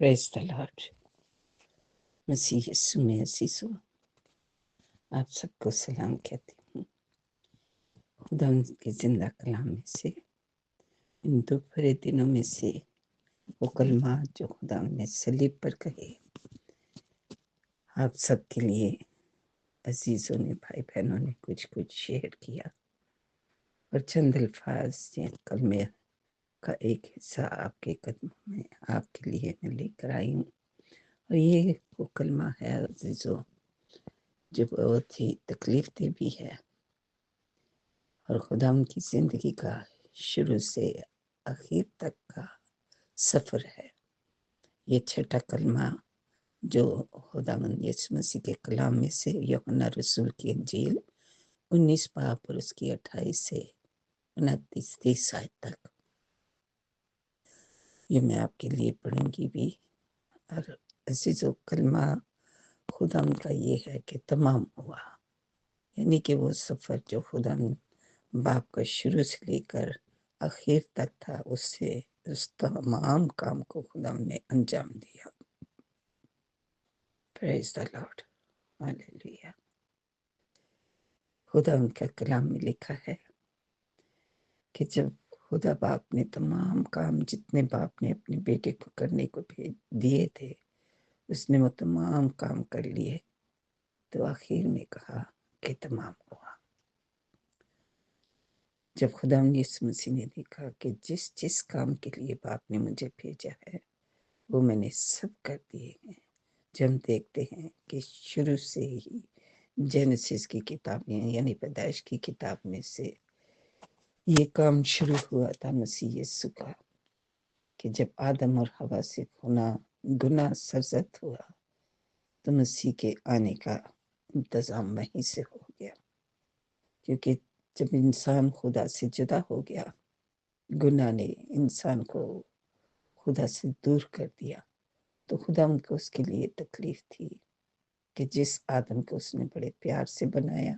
Praise the Lord. मसीह यीशु में असीसों, आप सबको सलाम कहती हूँ। खुदा के जिंदा कलाम में से इन दोपहर दिनों में से वो कलमात जो खुदा ने सलीब पर कहे, आप सबके लिए अजीजों ने, भाई बहनों ने कुछ कुछ शेयर किया और चंद अल्फाज कलमे का एक हिस्सा आपके कदमों में आपके लिए मैं लेकर आई हूँ। और ये वो कलमा है अजीजों जो बहुत ही तकलीफ दे भी है और खुदा उनकी जिंदगी का शुरू से आखिर तक का सफर है। ये छठा कलमा जो खुदावंद यीशु मसीह के कलाम में से यूहन्ना रसूल की इंजील 19 बाब और उसकी 28 से 29 आयत तक, ये मैं आपके लिए पढ़ूंगी भी। और अजीजों, कलमा खुदा का ये है कि तमाम हुआ, यानी कि वो सफर जो खुदा बाप का शुरू से लेकर आखिर तक था, उससे उस तमाम काम को खुदा ने अंजाम दिया। Praise the Lord, hallelujah. खुदा उनका कलाम में लिखा है कि जब खुदा बाप ने तमाम काम जितने बाप ने अपने बेटे को करने को भेज दिए थे, उसने वो तमाम काम कर लिए, तो आखिर में कहा कि तमाम हुआ। जब खुदा यीशु मसीह ने देखा कि जिस जिस काम के लिए बाप ने मुझे भेजा है वो मैंने सब कर दिए हैं। जब हम देखते हैं कि शुरू से ही जेनेसिस की किताबें यानी पैदाइश की किताब में से ये काम शुरू हुआ था मसीह यीशु का, कि जब आदम और हवा से गुनाह सरजद हुआ तो मसीह के आने का इंतजाम वहीं से हो गया। क्योंकि जब इंसान खुदा से जुदा हो गया, गुनाह ने इंसान को खुदा से दूर कर दिया, तो खुदा उनको उसके लिए तकलीफ थी कि जिस आदम को उसने बड़े प्यार से बनाया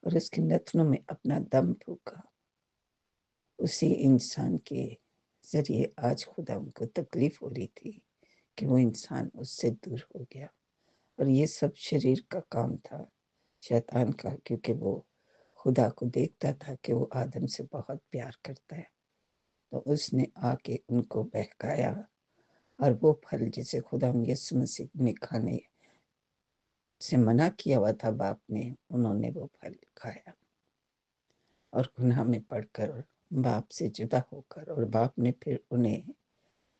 और उसके नथनों में अपना दम फूका, उसी इंसान के जरिए आज खुदा उनको तकलीफ हो रही थी कि वो इंसान उससे दूर हो गया। और ये सब शरीर का काम था, शैतान का, क्योंकि वो खुदा को देखता था कि वो आदम से बहुत प्यार करता है, तो उसने आके उनको बहकाया और वो फल जिसे खुदा यीशु मसीह ने खाने से मना किया हुआ था बाप ने, उन्होंने वो फल खाया और गुनाह में पड़कर बाप से जुदा होकर, और बाप ने फिर उन्हें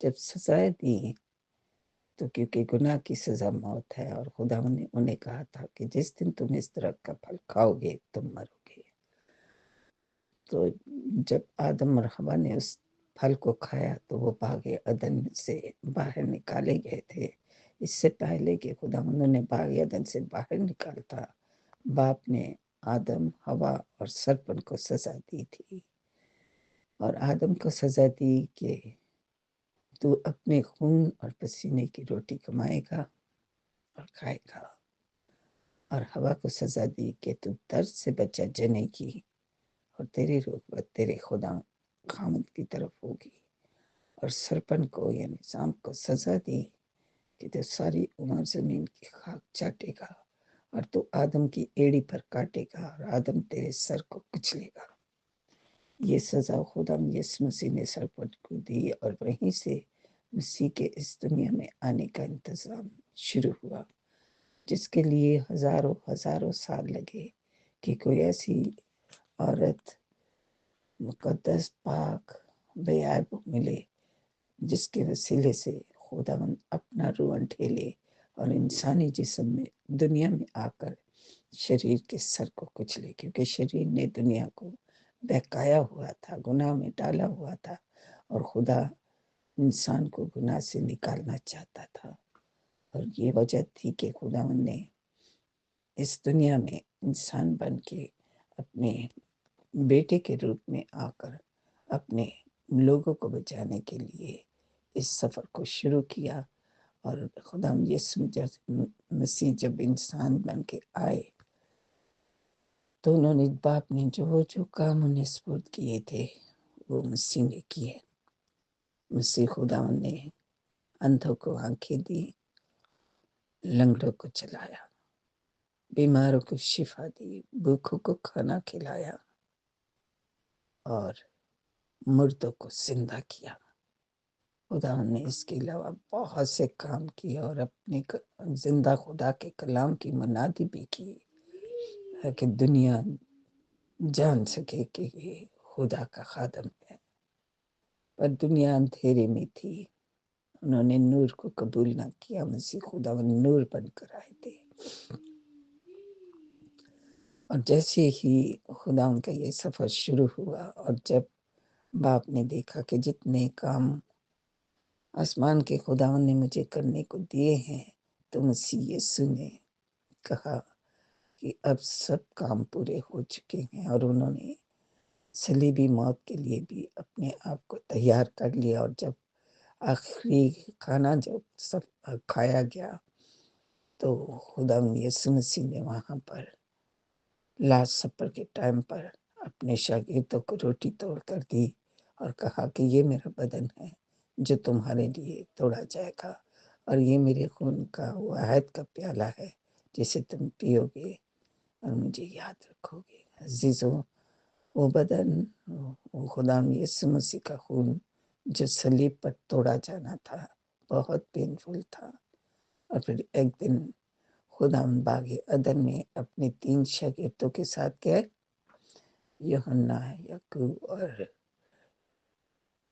जब सजाएं दी, तो क्योंकि गुनाह की सजा मौत है, और खुदा ने उन्हें कहा था कि जिस दिन तुम इस तरह का फल खाओगे तुम मरोगे। तो जब आदम और हवा ने उस फल को खाया तो वो बागे अदन से बाहर निकाले गए थे। इससे पहले कि खुदा उन्होंने बागे अदन से बाहर निकालता, बाप ने आदम, हवा और सरपन को सजा दी थी। और आदम को सजा दी कि तू अपने खून और पसीने की रोटी कमाएगा और खाएगा, और हवा को सजा दी कि तू दर्द से बच्चा जनेगी और तेरी रुतबत तेरे खुदा खामद की तरफ होगी। और सरपन को यानी सांप को सजा दी कि तू सारी उम्र जमीन की खाक चाटेगा और तू आदम की एड़ी पर काटेगा और आदम तेरे सर को कुचलेगा। ये सजा खुदा यीशु मसीह ने सरपन को दी, और वहीं से मसीह के इस दुनिया में आने का इंतजाम शुरू हुआ, जिसके लिए हजारों हजारों साल लगे कि कोई ऐसी औरत मुकद्दस पाक बेयाब मिले जिसके वसीले से खुदावंद अपना रूह ढेले और इंसानी जिस्म में दुनिया में आकर शरीर के सर को कुचले, क्योंकि शरीर ने दुनिया को बहकाया हुआ था, गुनाह में डाला हुआ था, और खुदा इंसान को गुनाह से निकालना चाहता था। और ये वजह थी कि खुदावंद ने इस दुनिया में इंसान बन के अपने बेटे के रूप में आकर अपने लोगों को बचाने के लिए इस सफर को शुरू किया। और खुदा यीशु मसीह जब इंसान बन के आए तो उन्होंने बाप ने जो जो काम उन्हें स्पुर्द किए थे वो मसीह ने किए। मसीह खुदा ने अंधों को आंखें दी, लंगड़ों को चलाया, बीमारों को शिफा दी, भूखों को खाना खिलाया और मुर्दों को जिंदा किया। खुदा ने इसके अलावा बहुत से काम किए और अपने जिंदा खुदा के कलाम की मुनादी भी की ताकि दुनिया जान सके कि ये खुदा का खादम है। पर दुनिया अंधेरे में थी, उन्होंने नूर को कबूल ना किया। मसीह खुदा नूर बनकर आए थे और जैसे ही खुदा उनका ये सफर शुरू हुआ और जब बाप ने देखा कि जितने काम आसमान के खुदा ने मुझे करने को दिए हैं, तो मसीह यीशु ने कहा कि अब सब काम पूरे हो चुके हैं और उन्होंने सलीबी मौत के लिए भी अपने आप को तैयार कर लिया। और जब आखिरी खाना जब सब खाया गया तो खुदा यीशु मसीह ने वहाँ पर लास्ट सपर के टाइम पर अपने शागिर्दों को रोटी तोड़ कर दी और कहा कि ये मेरा बदन है जो तुम्हारे लिए तोड़ा जाएगा और ये मेरे खून का वो अहद का प्याला है जिसे तुम पियोगे और मुझे याद रखोगे। अजीजों, वो बदन, वो खुदा यीशु मसीह का खून जो सलीब पर तोड़ा जाना था, बहुत पेनफुल था। और फिर एक दिन खुदा बागे अदन में अपने 3 शागिर्दों के साथ गए, यूहन्ना, याकूब और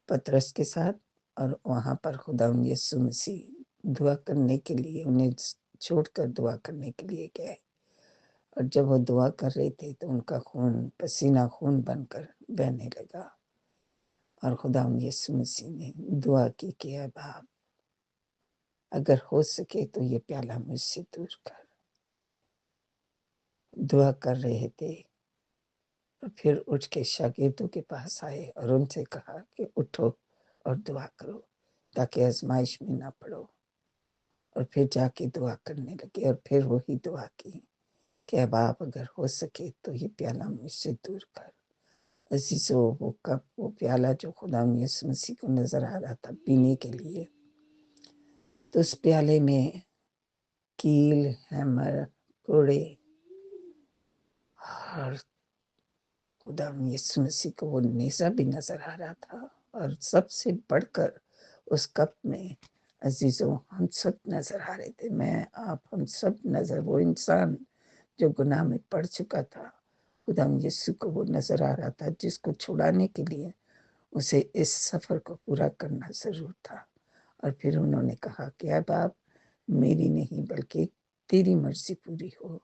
पतरस के साथ, और वहां पर खुदा यीशु मसीह दुआ करने के लिए उन्हें छोड़कर दुआ करने के लिए गए। और जब वो दुआ कर रहे थे तो उनका खून पसीना खून बनकर बहने लगा और खुदा यीशु मसीह ने दुआ की कि ऐ बाप, अगर हो सके तो ये प्याला मुझसे दूर कर। दुआ कर रहे थे और फिर उठ के शागिर्दों के पास आए और उनसे कहा कि उठो और दुआ करो ताकि आजमाइश में ना पड़ो। और फिर जाके दुआ करने लगे और फिर वही दुआ की कि बाप, अगर हो सके तो ये प्याला मुझसे दूर कर। अजीजों, वो कप, वो प्याला जो खुदा यीशु मसीह को नजर आ रहा था पीने के लिए, तो उस प्याले में कील, हैमर, कोड़े और खुदा यीशु मसीह को वो नेजा भी नजर आ रहा था। और सबसे बढ़कर उस कप में अजीजों हम सब नजर आ रहे थे। मैं, आप, हम सब नजर, वो इंसान जो गुनाह में पड़ चुका था, खुदा यीशु को वो नजर आ रहा था जिसको छुड़ाने के लिए उसे इस सफर को पूरा करना जरूर था। और फिर उन्होंने कहा कि अब आप, मेरी नहीं बल्कि तेरी मर्जी पूरी हो।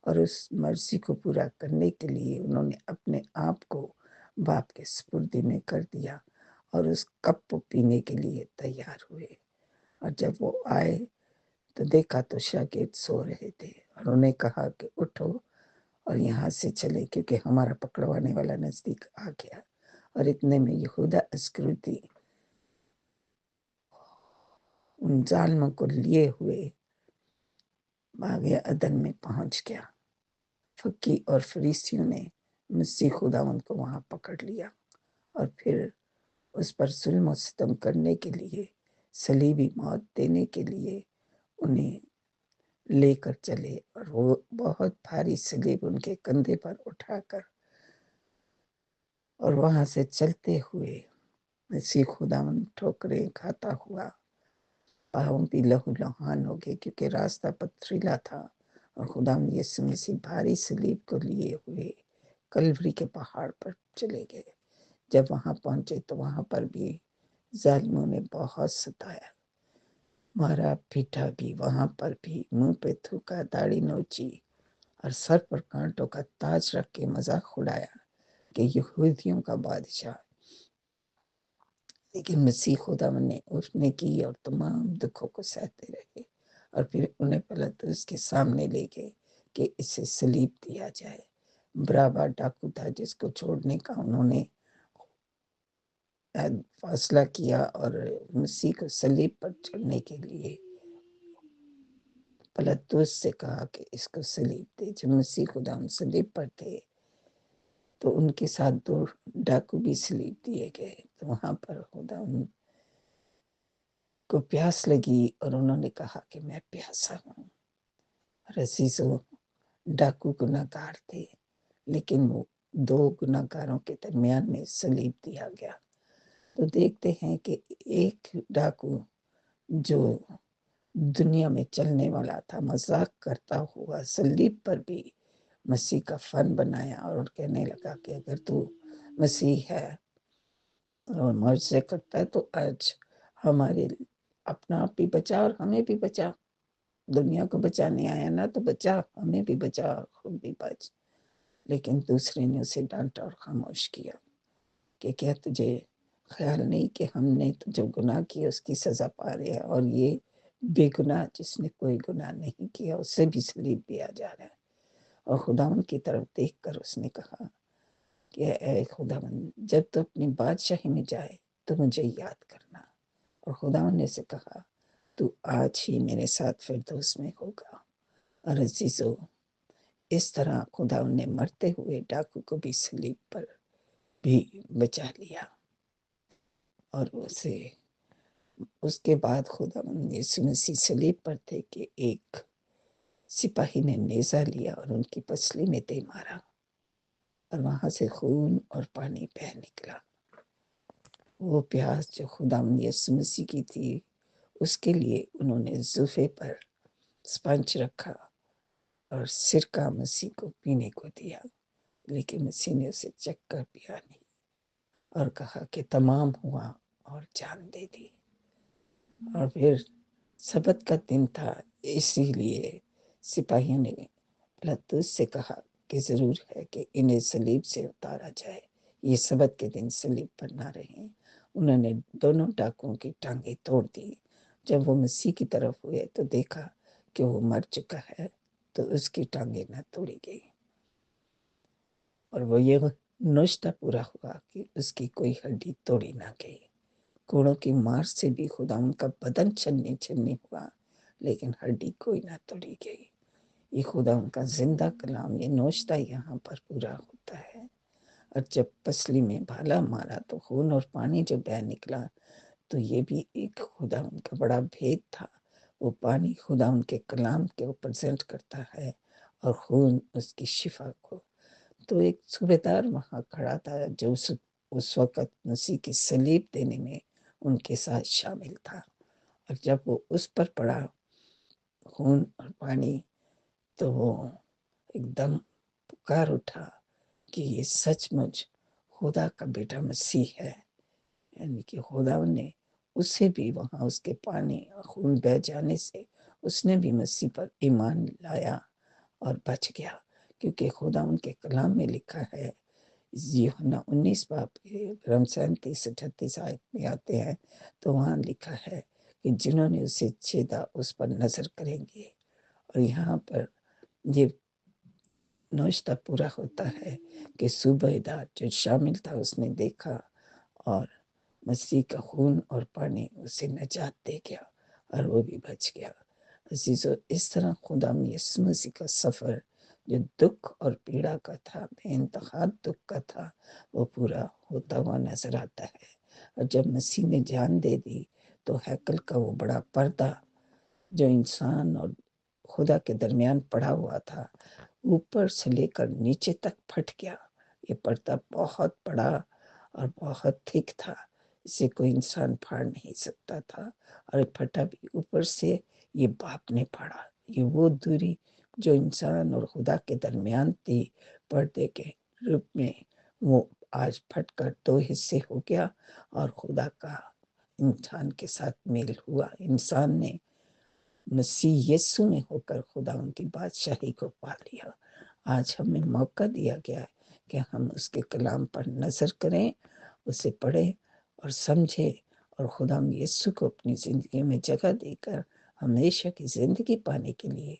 और उस मर्जी को पूरा करने के लिए उन्होंने अपने आप को बाप के सुपुर्दी में कर दिया और उस कप को पीने के लिए तैयार हुए। और जब वो आए तो देखा तो शागिर्द सो रहे थे और उन्हें कहा कि उठो और यहाँ से चले क्योंकि हमारा पकड़वाने वाला नजदीक आ गया। और इतने में यहूदा इस्करियोती उन जालिमों को लिए हुए बागे अदन में पहुंच गया। फकी और फरीसियों ने मसीह खुदावंद को वहां पकड़ लिया और फिर उस पर जुल्म और सितम करने के लिए, सलीबी मौत देने के लिए उन्हें लेकर चले। और वो बहुत भारी सलीब उनके कंधे पर उठाकर और वहां से चलते हुए मसीह खुदावंद ठोकरें खाता हुआ, पाँव भी लहू लुहान हो गए क्योंकि रास्ता पथरीला था। और खुदा यीशु मसीह भारी सलीब को लिए हुए कलवरी के पहाड़ पर चले गए। जब वहां पहुंचे तो वहां पर भी जालिमों ने बहुत सताया, मारा, पीटा भी। वहां पर भी मुंह पे थूका, दाढ़ी नोची और सर पर कांटों का ताज रख के मजाक उड़ाया कि यहूदियों का बादशाह। लेकिन मसीह खुदावन ने उसने की और तमाम दुखों को सहते रहे। और फिर उन्हें पिलातुस के सामने ले गए कि इसे सलीब दिया जाए। बराबा डाकू था जिसको छोड़ने का उन्होंने फैसला किया और मसीह को सलीब पर चढ़ने के लिए पिलातुस से कहा कि इसको सलीब दे। जब मसीह खुदा सलीब पर थे तो उनके साथ 2 डाकू भी सलीब दिए गए। तो वहां पर खुदा को प्यास लगी और उन्होंने कहा कि मैं प्यासा हूँ। अज़ीज़ों, डाकू गुनहगार थे, लेकिन वो 2 गुनहगारों के दरमियान में सलीब दिया गया। तो देखते हैं कि एक डाकू जो दुनिया में चलने वाला था, मजाक करता हुआ सलीब पर भी मसीह का फन बनाया और कहने लगा कि अगर तू मसीह है और मुझसे करता है तो आज हमारे अपना आप भी बचा और हमें भी बचा। दुनिया को बचाने आया ना तो बचा, हमें भी बचा, खुद भी बच। लेकिन दूसरे ने उसे डांटा और खामोश किया कि क्या तुझे ख्याल नहीं कि हमने तो जो गुनाह किया उसकी सजा पा रहे हैं, और ये बेगुनाह जिसने कोई गुनाह नहीं किया उसे भी सलीब दिया जा रहा है। और खुदावन की तरफ देखकर उसने कहा कि ऐ खुदावन, जब तू अपनी बादशाही में जाए तो मुझे याद करना। और खुदावन ने से कहा, तू आज ही मेरे साथ फिरदौस में होगा। और अजीजों, इस तरह खुदावन ने मरते हुए डाकू को भी सलीब पर भी बचा लिया। और उसे उसके बाद खुदावन यीशु मसीह सलीब पर थे कि एक सिपाही ने नेजा लिया और उनकी पसली में दे मारा और वहां से खून और पानी बह निकला। वो प्यास जो खुदावन यीशु मसीह की थी, उसके लिए उन्होंने जुफे पर स्पंज रखा और सिरका मसीह को पीने को दिया, लेकिन मसीह ने उसे चख कर पिया नहीं और कहा कि तमाम हुआ और जान दे दी। और फिर सबत का दिन था, इसीलिए सिपाहियों ने पिलातुस से कहा कि जरूर है कि इन्हें सलीब से उतारा जाए, ये सबत के दिन सलीब पर ना रहे। उन्होंने दोनों डाकुओं की टांगे तोड़ दी। जब वो मसीह की तरफ हुए तो देखा कि वो मर चुका है, तो उसकी टांगे न तोड़ी गई। और वो ये नुश्ता पूरा हुआ कि उसकी कोई हड्डी तोड़ी ना गई। कोड़ों की मार से भी खुदा उनका बदन छन्नी छन्नी हुआ, लेकिन हड्डी कोई ना तोड़ी गई। ये खुदा उनका जिंदा कलाम, ये नोश्ता यहाँ पर पूरा होता है। और जब पसली में भाला मारा तो खून और पानी जो बह निकला, तो ये भी एक खुदा उनका बड़ा भेद था। वो पानी खुदा उनके कलाम के प्रेजेंट करता है और खून उसकी शिफा को। तो एक सूबेदार वहां खड़ा था जो उस वक्त मसीह की सलीब देने में उनके साथ शामिल था। और जब वो उस पर पड़ा खून और पानी, तो वो एकदम पुकार उठा कि ये सचमुच खुदा का बेटा मसीह है। यानी कि खुदा ने उसे भी वहां उसके पानी और खून बह जाने से उसने भी मसीह पर ईमान लाया और बच गया, क्योंकि खुदा उनके कलाम में लिखा है, यूहन्ना 19 बाब 37-38 आयत में आते हैं, तो वहां लिखा है कि जिन्होंने उसे छेदा उस पर नजर करेंगे। और यहाँ पर ये नौश्ता पूरा होता है कि सूबेदार जो शामिल था उसने देखा और मसीह का खून और पानी उसे नजात दे गया और वो भी बच गया। अजीजों, इस तरह खुदा यीशु मसीह का सफर जो दुख और पीड़ा का था, बेइंतहा दुख का था, वो पूरा होता हुआ नजर आता है। और जब मसीह ने जान दे दी तो हैकल का वो बड़ा पर्दा जो इंसान और खुदा के दरमियान पड़ा हुआ था, ऊपर से लेकर नीचे तक फट गया। ये पर्दा बहुत बड़ा और बहुत थिक था, इसे कोई इंसान फाड़ नहीं सकता था। और फटा भी ऊपर से, ये बाप ने फाड़ा। ये वो दूरी जो इंसान और खुदा के दरमियान थी पर्दे के रूप में, वो आज फटकर 2 हिस्से हो गया और खुदा का इंसान के साथ मेल हुआ। इंसान ने मसीह यीशु में होकर खुदा उनकी बादशाही को पा लिया। आज हमें मौका दिया गया है कि हम उसके कलाम पर नजर करें, उसे पढ़ें और समझें, और खुदा यीशु को अपनी जिंदगी में जगह देकर हमेशा की जिंदगी पाने के लिए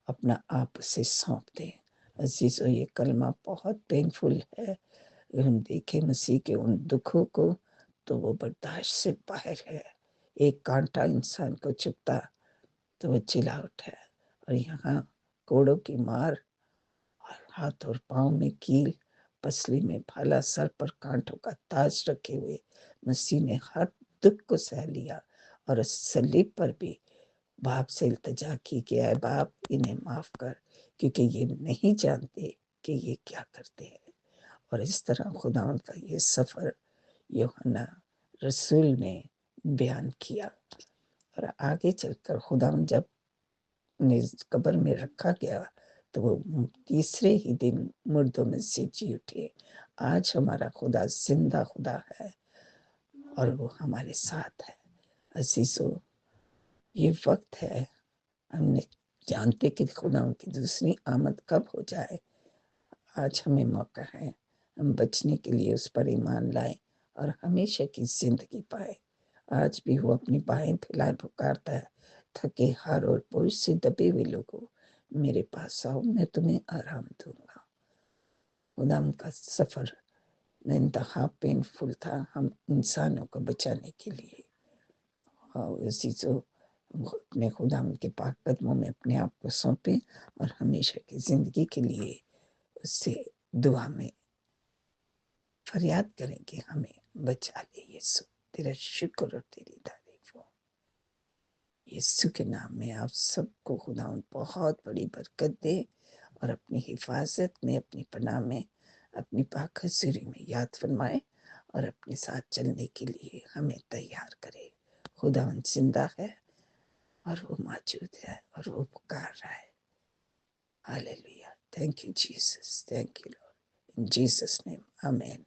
अपना आप उसे सौंप दें। अजीजों, ये कलमा बहुत पेनफुल है। हम देखें मसीह के उन दुखों को तो वो बर्दाश्त से बाहर है। एक कांटा इंसान को चुभता तो वो चिल्ला उठा। और यहाँ कोड़ों की मार और हाथ और पांव में कील, पसली में भाला, सर पर कांटों का ताज रखे हुए मसीह ने हर दुख को सह लिया اور اس सलीब पर भी बाप से इल्तिजा की कि ऐ बाप इन्हें माफ कर, क्योंकि ये नहीं जानते कि ये क्या करते हैं। और इस तरह खुदावंद का ये सफ़र यूहन्ना रसूल ने बयान किया। और आगे चलकर खुदावंद जब उन्हें कब्र में रखा गया तो वो तीसरे ही दिन मुर्दों में से जी उठे। आज हमारा खुदा जिंदा खुदा है और वो हमारे साथ है। अजीजों, ये वक्त है, हमने जानते कि खुदा की दूसरी आमद कब हो जाए। आज हमें मौका है, हम बचने के लिए उस पर ईमान लाएं और हमेशा की जिंदगी पाए। आज भी वो अपनी बाहें फैलाए पुकारता है, थके हार और बोझ से दबे हुए लोगों, मेरे पास आओ, मैं तुम्हें आराम दूंगा। खुदाम का सफर इंतहा पेनफुल था हम इंसानों को बचाने के लिए। और इसी से अपने खुदा के पाक कदमों में अपने आप को सौंपे और हमेशा की जिंदगी के लिए उससे दुआ में फरियाद करें कि हमें बचा ले यीशु। तेरा शुक्र और तेरी तारीफ हो। यीशु के नाम में आप सबको खुदा बहुत बड़ी बरकत दे और अपनी हिफाजत में, अपनी पनाह में, अपनी पाक हज़ूरी में याद फरमाए और अपने साथ चलने के लिए हमें तैयार करे। खुदा जिंदा है और वो मौजूद है और वो पुकार रहा है। Hallelujah. Thank you Jesus, thank you Lord, in Jesus name, आमीन।